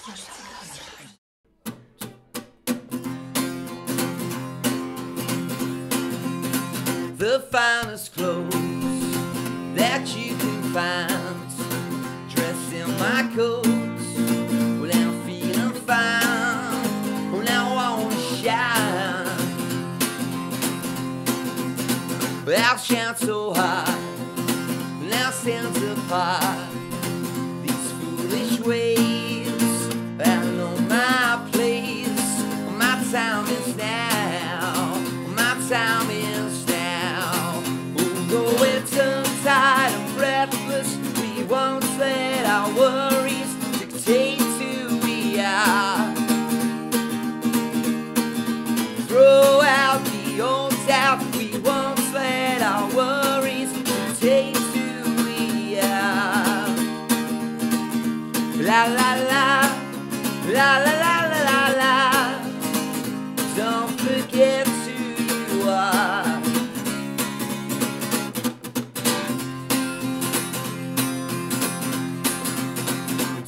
The finest clothes that you can find, dressed in my coats. Well, I'm feeling fine. Well, now I wanna shine. Well, I'll shout so high, now stands apart. These foolish ways, I know my place. My time is now. My time is now. Though we're tongue-tied and breathless, we won't let our worries dictate who we are. Throw out the old doubt, we won't let our worries dictate who we are. La la la, la la la la la la. Don't forget who you are.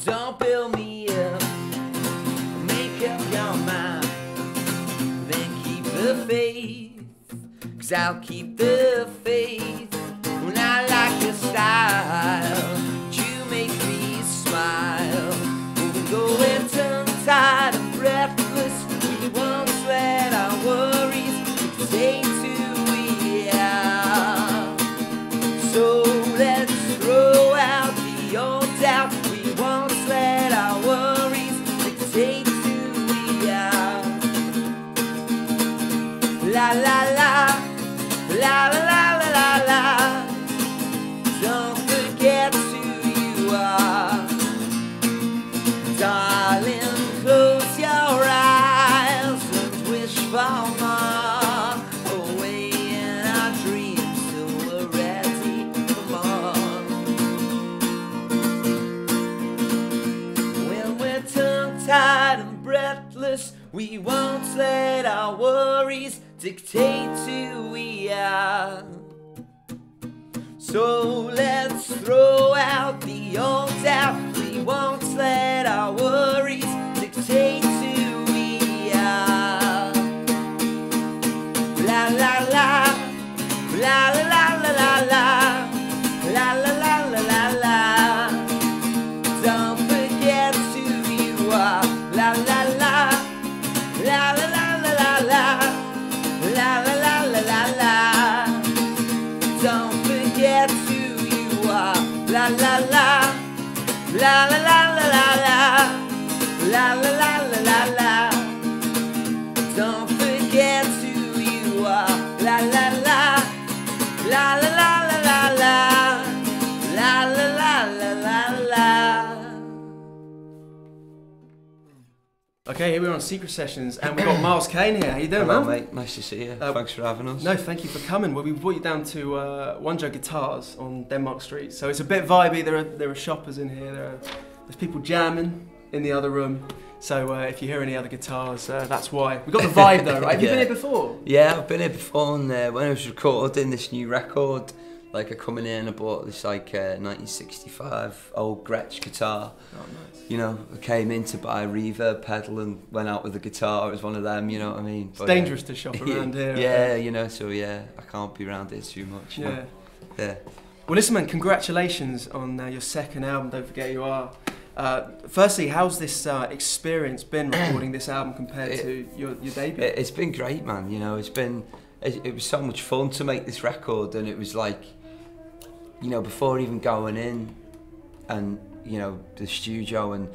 Don't build me up, make up your mind, then keep the faith, 'cause I'll keep the faith. When I like your style, you make me smile. Though we're tongue-tied and breathless, we won't let our worries dictate who we are. So let's throw out the old doubt, we won't let our worries dictate who we are. La la la, la la la la la la. Don't forget who you are. Darling, close your eyes and wish for more. Away in our dreams, so we're ready for more. When we're tongue-tied and breathless, we won't let our worries dictate who we are. So let's throw out the old doubt, we won't let our worries dictate who we are. La la la, la la la la la la, la la la la la la. Don't forget who you are. La la la, la la la la la la, la la la la la la. Don't forget who you are. La la la, la la la la la la, la la la la la la. Don't forget who you are. La la la, la la la la la la, la la la la la la. Okay, here we are on Secret Sessions, and we've got Miles Kane here. How you doing, Hello, man? mate. Nice to see you. Thanks for having us. No, thank you for coming. Well, we brought you down to One Joe Guitars on Denmark Street, so it's a bit vibey. There are shoppers in here. There's people jamming in the other room. So if you hear any other guitars, that's why. We got the vibe though, right? Have you been here before? Yeah, I've been here before, and when I was recording this new record, like I come in here and I bought this like 1965 old Gretsch guitar. Oh, nice. You know, I came in to buy a reverb pedal and went out with the guitar. It was one of them, you know what I mean? It's dangerous to shop around here. Yeah, you know, so yeah, I can't be around here too much. Yeah. Yeah. Well, listen, man, congratulations on your second album. Don't forget you are. Firstly, how's this experience been recording this album compared to your debut? It's been great, man. You know, it was so much fun to make this record, and it was like, you know, before even going in and, you know, the studio and,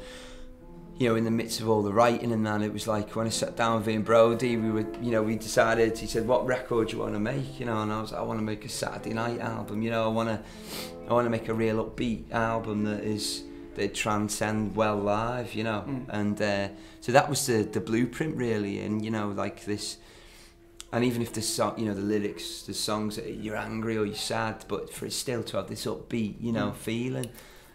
you know, in the midst of all the writing and that, it was like when I sat down with Ian Brody, we decided, he said, what record do you want to make? You know, and I was like, I want to make a Saturday night album, you know, I want to make a real upbeat album that transcend well live, you know. And so that was the blueprint really, and you know, like this. And even if the song, you know, the lyrics, the songs, you're angry or you're sad, but for it still to have this upbeat, you know, feeling,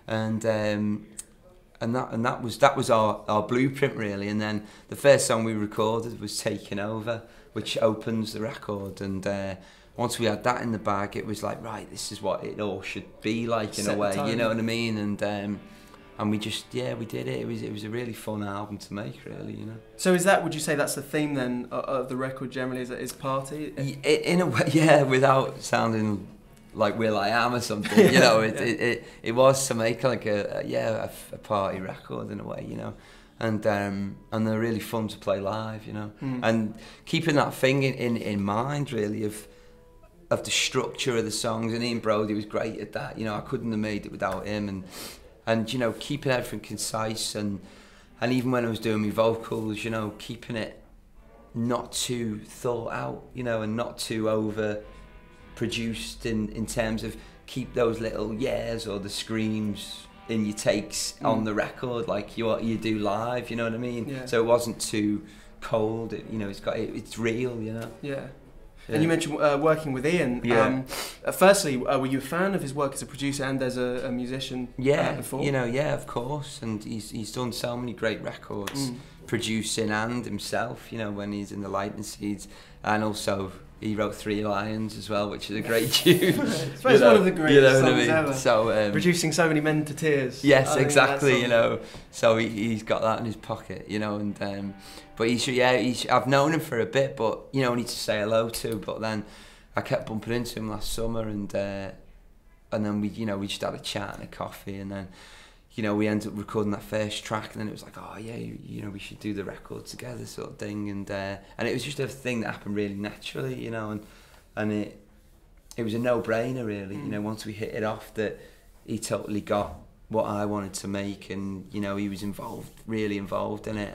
and that was our blueprint really. And then the first song we recorded was "Taking Over," which opens the record. And once we had that in the bag, it was like, right, this is what it all should be like in a way, you know what I mean? And we just, yeah, we did it. It was a really fun album to make, really, you know. So would you say that's the theme then of the record generally, is party? In a way, yeah, without sounding like will.i.am or something, you know. It was to make like a party record in a way, you know. And they're really fun to play live, you know. And keeping that thing in mind, really, of the structure of the songs. And Ian Brody was great at that, you know. I couldn't have made it without him. And you know, keeping everything concise, and even when I was doing my vocals, you know, keeping it not too thought out, you know, and not too over produced in terms of keep those little yeahs or the screams in your takes on the record, like you do live, you know what I mean? Yeah. So it wasn't too cold, you know, it's real, you know? Yeah. And you mentioned working with Ian. Yeah. Firstly, were you a fan of his work as a producer and as a musician before? You know, yeah, of course. And he's done so many great records, producing and himself, you know, when he's in the Lightning Seeds. And also, he wrote 3 Lions as well, which is a great tune. It's one of the greatest songs ever. So, producing so many men to tears. Yes, exactly, you know. So he's got that in his pocket, you know. And but I've known him for a bit, but you know, I need to say hello to. But then I kept bumping into him last summer, and then we just had a chat and a coffee, and then you know, we ended up recording that first track, and then it was like, oh yeah, you know, we should do the record together, sort of thing. And it was just a thing that happened really naturally, you know, and it was a no-brainer, really. You know, once we hit it off, that he totally got what I wanted to make, and you know, he was really involved in it,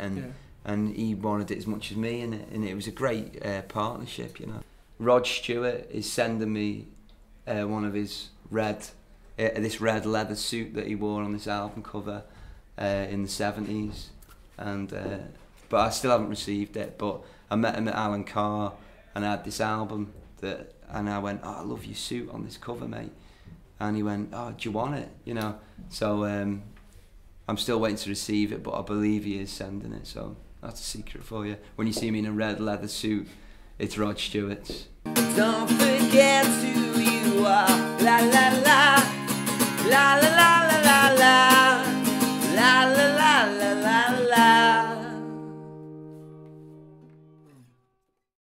and he wanted it as much as me, and it was a great partnership, you know. Rod Stewart is sending me one of his this red leather suit that he wore on this album cover in the 70s, and but I still haven't received it. But I met him at Alan Carr, and I had this album and I went, oh, I love your suit on this cover, mate. And he went, oh, do you want it? You know. So I'm still waiting to receive it, but I believe he is sending it. So that's a secret for you. When you see me in a red leather suit, it's Rod Stewart's. Don't forget who you are, la la la, la la.